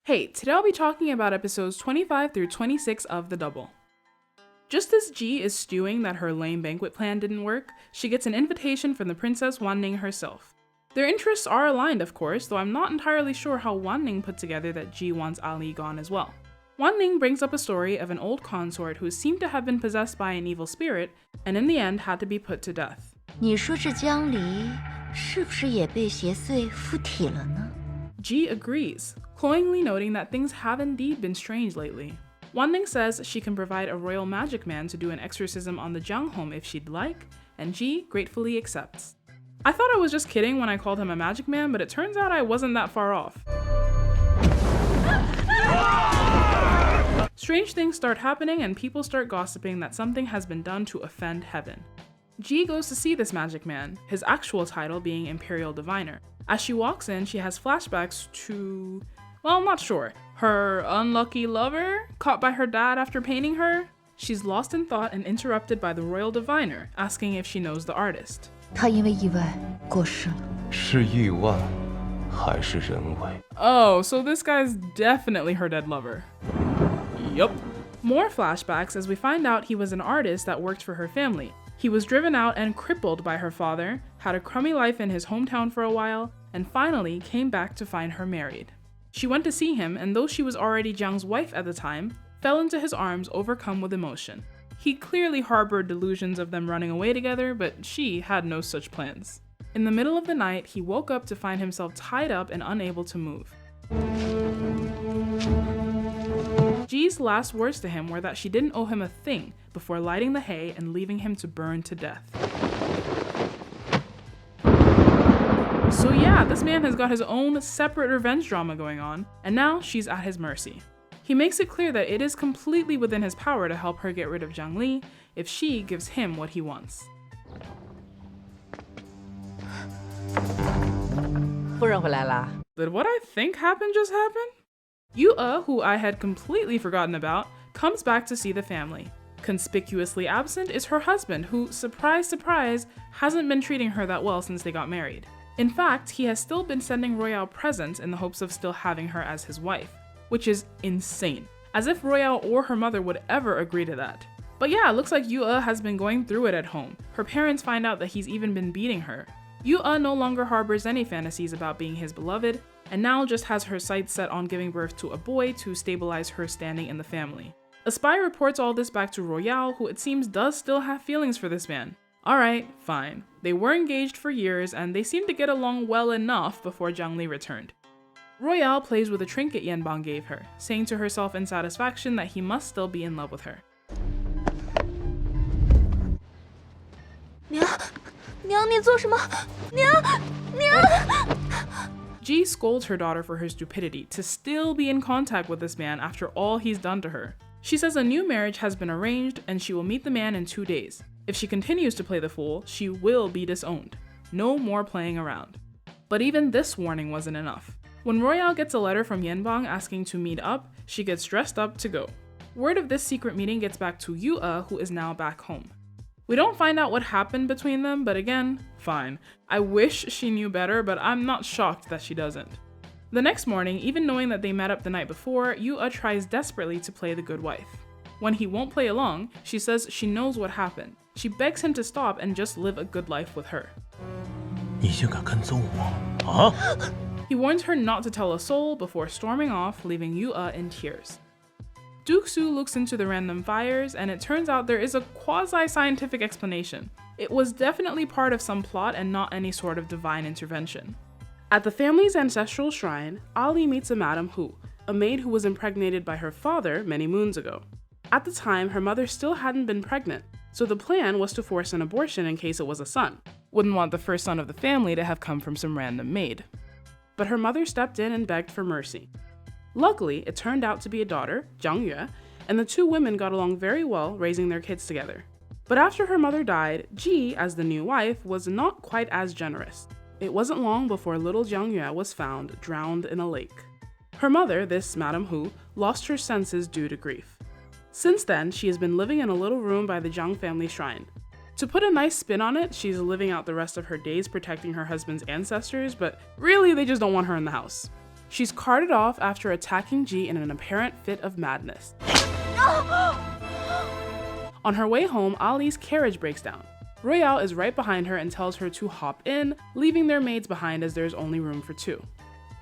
Hey, today I'll be talking about episodes 25 through 26 of The Double. Just as Ji is stewing that her lame banquet plan didn't work, she gets an invitation from the Princess Wanning herself. Their interests are aligned, of course, though I'm not entirely sure how Wanning put together that Ji wants Ali gone as well. Wanning brings up a story of an old consort who seemed to have been possessed by an evil spirit, and in the end had to be put to death. 你说这江离是不是也被邪祟附体了呢？ Ji agrees, cloyingly noting that things have indeed been strange lately. Wanning says she can provide a royal magic man to do an exorcism on the Jiang home if she'd like, and Ji gratefully accepts. I thought I was just kidding when I called him a magic man, but it turns out I wasn't that far off. Strange things start happening and people start gossiping that something has been done to offend heaven. Ji goes to see this magic man, his actual title being Imperial Diviner. As she walks in, she has flashbacks to, well, I'm not sure, her unlucky lover, caught by her dad after painting her? She's lost in thought and interrupted by the royal diviner, asking if she knows the artist. 他因为意外过世了。是意外还是人为？ Oh, so this guy's definitely her dead lover. Yup. More flashbacks as we find out he was an artist that worked for her family. He was driven out and crippled by her father, had a crummy life in his hometown for a while, and finally came back to find her married. She went to see him, and though she was already Jiang's wife at the time, fell into his arms overcome with emotion. He clearly harbored delusions of them running away together, but she had no such plans. In the middle of the night, he woke up to find himself tied up and unable to move. Ji's last words to him were that she didn't owe him a thing before lighting the hay and leaving him to burn to death. So yeah, this man has got his own separate revenge drama going on, and now she's at his mercy. He makes it clear that it is completely within his power to help her get rid of Jiang Li if she gives him what he wants. 夫人回来啦。 Did what I think happened just happen? Yu, who I had completely forgotten about, comes back to see the family. Conspicuously absent is her husband, who, surprise, surprise, hasn't been treating her that well since they got married. In fact, he has still been sending Royale presents in the hopes of still having her as his wife, which is insane. As if Royale or her mother would ever agree to that. But yeah, it looks like Yu has been going through it at home. Her parents find out that he's even been beating her. Yu no longer harbors any fantasies about being his beloved, and now just has her sights set on giving birth to a boy to stabilize her standing in the family. A spy reports all this back to Royale, who it seems does still have feelings for this man. Alright, fine. They were engaged for years, and they seemed to get along well enough before Jiang Li returned. Royale plays with a trinket Yanbang gave her, saying to herself in satisfaction that he must still be in love with her. 娘，娘，你做什么？娘，娘！ Ji scolds her daughter for her stupidity to still be in contact with this man after all he's done to her. She says a new marriage has been arranged and she will meet the man in 2 days. If she continues to play the fool, she will be disowned. No more playing around. But even this warning wasn't enough. When Royale gets a letter from Yanbang asking to meet up, she gets dressed up to go. Word of this secret meeting gets back to Yu, who is now back home. We don't find out what happened between them, but again, fine. I wish she knew better, but I'm not shocked that she doesn't. The next morning, even knowing that they met up the night before, Yu tries desperately to play the good wife. When he won't play along, she says she knows what happened. She begs him to stop and just live a good life with her. 你竟敢跟踪我啊！ He warns her not to tell a soul before storming off, leaving Yu in tears. Duke Su looks into the random fires, and it turns out there is a quasi-scientific explanation. It was definitely part of some plot and not any sort of divine intervention. At the family's ancestral shrine, Ali meets a Madame Hu, a maid who was impregnated by her father many moons ago. At the time, her mother still hadn't been pregnant, so the plan was to force an abortion in case it was a son. Wouldn't want the first son of the family to have come from some random maid. But her mother stepped in and begged for mercy. Luckily, it turned out to be a daughter, Jiang Yue, and the two women got along very well, raising their kids together. But after her mother died, Ji, as the new wife, was not quite as generous. It wasn't long before little Jiang Yue was found drowned in a lake. Her mother, this Madame Hu, lost her senses due to grief. Since then, she has been living in a little room by the Jiang family shrine. To put a nice spin on it, she's living out the rest of her days protecting her husband's ancestors, but really they just don't want her in the house. She's carted off after attacking Ji in an apparent fit of madness. On her way home, Ali's carriage breaks down. Royale is right behind her and tells her to hop in, leaving their maids behind as there's only room for 2.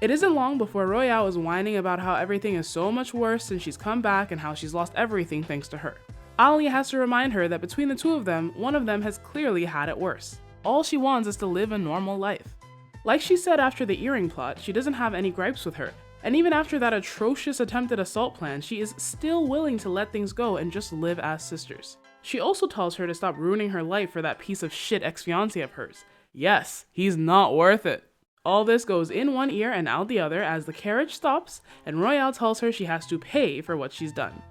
It isn't long before Royale is whining about how everything is so much worse since she's come back and how she's lost everything thanks to her. Ali has to remind her that between the 2 of them, one of them has clearly had it worse. All she wants is to live a normal life. Like she said after the earring plot, she doesn't have any gripes with her, and even after that atrocious attempted assault plan, she is still willing to let things go and just live as sisters. She also tells her to stop ruining her life for that piece of shit ex-fiancé of hers. Yes, he's not worth it. All this goes in one ear and out the other as the carriage stops, and Royale tells her she has to pay for what she's done.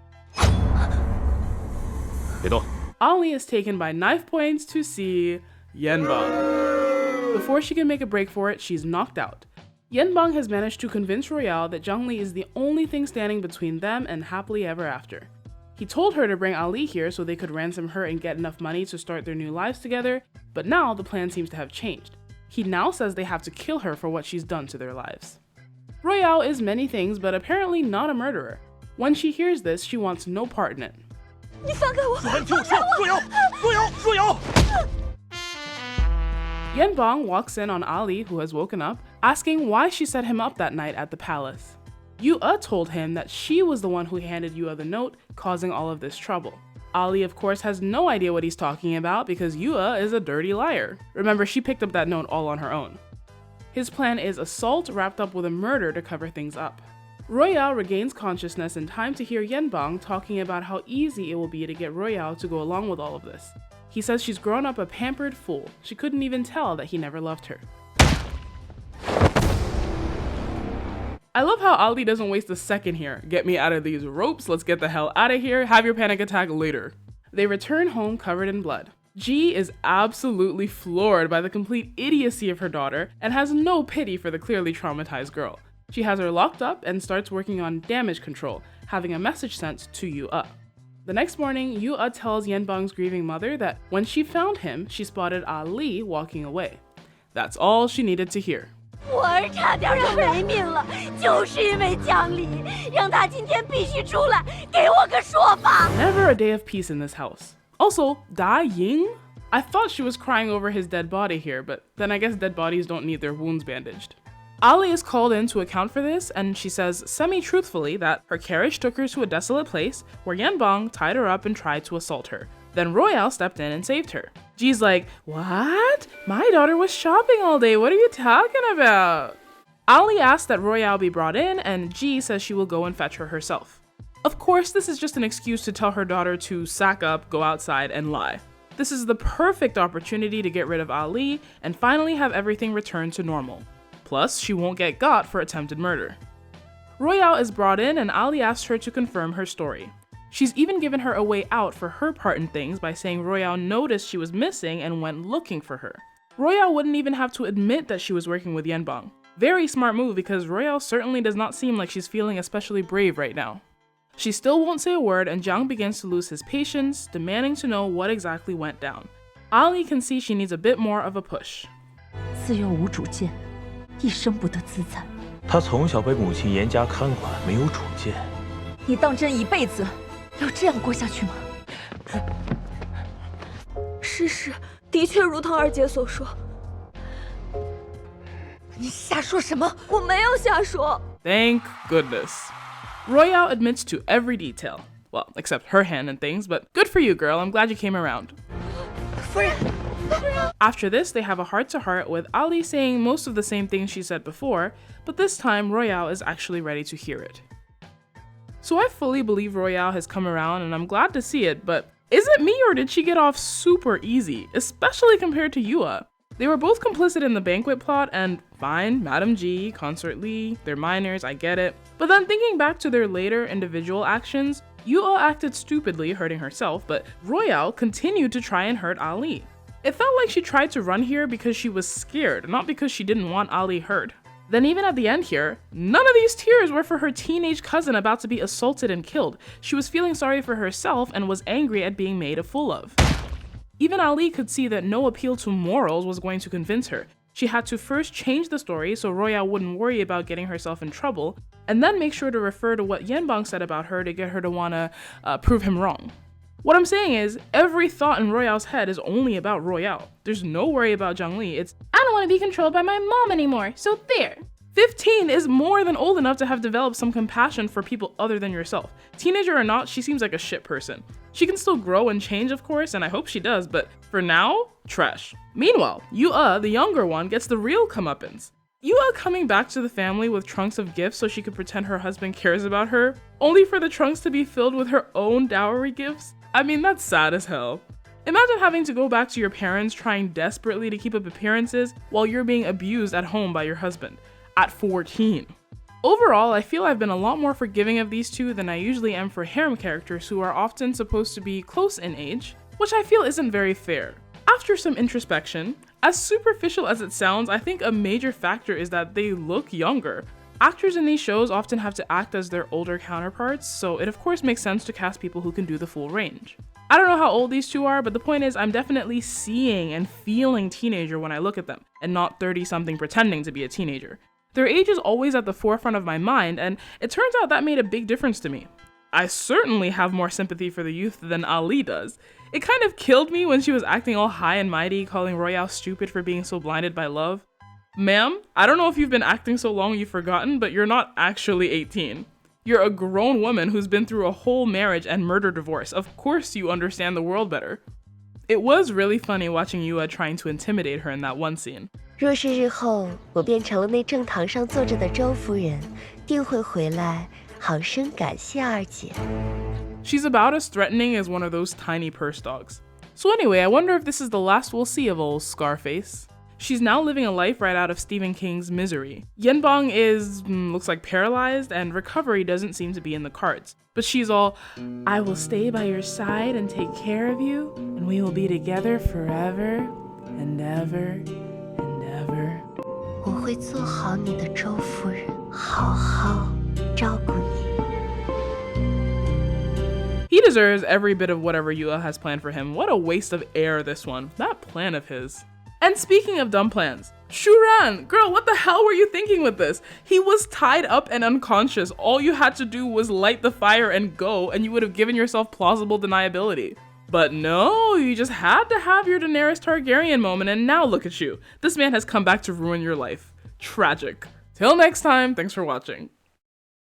Ali is taken by knife points to see Yenbang. Before she can make a break for it, she's knocked out. Yenbang has managed to convince Royale that Zhangli is the only thing standing between them and happily ever after. He told her to bring Ali here so they could ransom her and get enough money to start their new lives together, but now the plan seems to have changed. He now says they have to kill her for what she's done to their lives. Royale is many things, but apparently not a murderer. When she hears this, she wants no part in it. Yenbang walks in on Ali, who has woken up, asking why she set him up that night at the palace. Yu told him that she was the one who handed Yu the note, causing all of this trouble. Ali, of course, has no idea what he's talking about because Yu is a dirty liar. Remember, she picked up that note all on her own. His plan is assault wrapped up with a murder to cover things up. Royale regains consciousness in time to hear Yenbang talking about how easy it will be to get Royale to go along with all of this. He says she's grown up a pampered fool. She couldn't even tell that he never loved her. I love how Ali doesn't waste a second here. Get me out of these ropes, let's get the hell out of here, have your panic attack later. They return home covered in blood. Ji is absolutely floored by the complete idiocy of her daughter and has no pity for the clearly traumatized girl. She has her locked up and starts working on damage control, having a message sent to Yu. The next morning, Yu tells Yenbang's grieving mother that when she found him, she spotted Ali walking away. That's all she needed to hear. 我儿差点就没命了，就是因为江离，让他今天必须出来给我个说法。 Never a day of peace in this house. Also, Da Ying? I thought she was crying over his dead body here, but then I guess dead bodies don't need their wounds bandaged. Ali is called in to account for this, and she says semi-truthfully that her carriage took her to a desolate place where Yenbang tied her up and tried to assault her. Then Royale stepped in and saved her. Ji's like, what? My daughter was shopping all day, what are you talking about? Ali asks that Royale be brought in, and Ji says she will go and fetch her herself. Of course, this is just an excuse to tell her daughter to sack up, go outside, and lie. This is the perfect opportunity to get rid of Ali and finally have everything return to normal. Plus, she won't get got for attempted murder. Royale is brought in, and Ali asks her to confirm her story. She's even given her a way out for her part in things by saying Royale noticed she was missing and went looking for her. Royale wouldn't even have to admit that she was working with Yenbang. Very smart move because Royale certainly does not seem like she's feeling especially brave right now. She still won't say a word, and Jiang begins to lose his patience, demanding to know what exactly went down. Ali can see she needs a bit more of a push. 自幼无主见，一生不得自在。他从小被母亲严加看管，没有主见。你当真一辈子要这样过下去吗？事实的确如同二姐所说。你瞎说什么？我没有瞎说。 Thank goodness. Royale admits to every detail. Well, except her hand and things, but good for you, girl. I'm glad you came around. 夫人。 After this, they have a heart-to-heart with Ali saying most of the same things she said before, but this time Royale is actually ready to hear it. So I fully believe Royale has come around and I'm glad to see it, but is it me or did she get off super easy, especially compared to Yua? They were both complicit in the banquet plot and fine, Madam G, Consort Lee, they're minors, I get it. But then thinking back to their later individual actions, Yua acted stupidly, hurting herself, but Royale continued to try and hurt Ali. It felt like she tried to run here because she was scared, not because she didn't want Ali hurt. Then even at the end here, none of these tears were for her teenage cousin about to be assaulted and killed. She was feeling sorry for herself and was angry at being made a fool of. Even Ali could see that no appeal to morals was going to convince her. She had to first change the story so Royale wouldn't worry about getting herself in trouble, and then make sure to refer to what Yanbang said about her to get her to wanna prove him wrong. What I'm saying is, every thought in Royale's head is only about Royale. There's no worry about Zhangli. It's, I don't want to be controlled by my mom anymore, so there. 15 is more than old enough to have developed some compassion for people other than yourself. Teenager or not, she seems like a shit person. She can still grow and change, of course, and I hope she does, but for now, trash. Meanwhile, Yu-ah, the younger one, gets the real comeuppance. Yu-ah coming back to the family with trunks of gifts so she could pretend her husband cares about her, only for the trunks to be filled with her own dowry gifts. I mean, that's sad as hell. Imagine having to go back to your parents trying desperately to keep up appearances while you're being abused at home by your husband, at 14. Overall, I feel I've been a lot more forgiving of these two than I usually am for harem characters who are often supposed to be close in age, which I feel isn't very fair. After some introspection, as superficial as it sounds, I think a major factor is that they look younger. Actors in these shows often have to act as their older counterparts, so it of course makes sense to cast people who can do the full range. I don't know how old these two are, but the point is I'm definitely seeing and feeling teenager when I look at them, and not 30-something pretending to be a teenager. Their age is always at the forefront of my mind, and it turns out that made a big difference to me. I certainly have more sympathy for the youth than Ali does. It kind of killed me when she was acting all high and mighty, calling Royale stupid for being so blinded by love. Ma'am, I don't know if you've been acting so long you've forgotten, but you're not actually 18. You're a grown woman who's been through a whole marriage and murder divorce. Of course you understand the world better. It was really funny watching Yua trying to intimidate her in that one scene. 若是日后我变成了那正堂上坐着的周夫人，定会回来好生感谢二姐。 She's about as threatening as one of those tiny purse dogs. So anyway, I wonder if this is the last we'll see of old Scarface. She's now living a life right out of Stephen King's Misery. Yenbang looks like paralyzed, and recovery doesn't seem to be in the cards. But she's all, I will stay by your side and take care of you, and we will be together forever and ever and ever. 我会做好你的周夫人，好好照顾你。 He deserves every bit of whatever Yua has planned for him. What a waste of air, this one. That plan of his. And speaking of dumb plans, Shuran! Girl, what the hell were you thinking with this? He was tied up and unconscious. All you had to do was light the fire and go, and you would have given yourself plausible deniability. But no, you just had to have your Daenerys Targaryen moment, and now look at you. This man has come back to ruin your life. Tragic. Till next time, thanks for watching.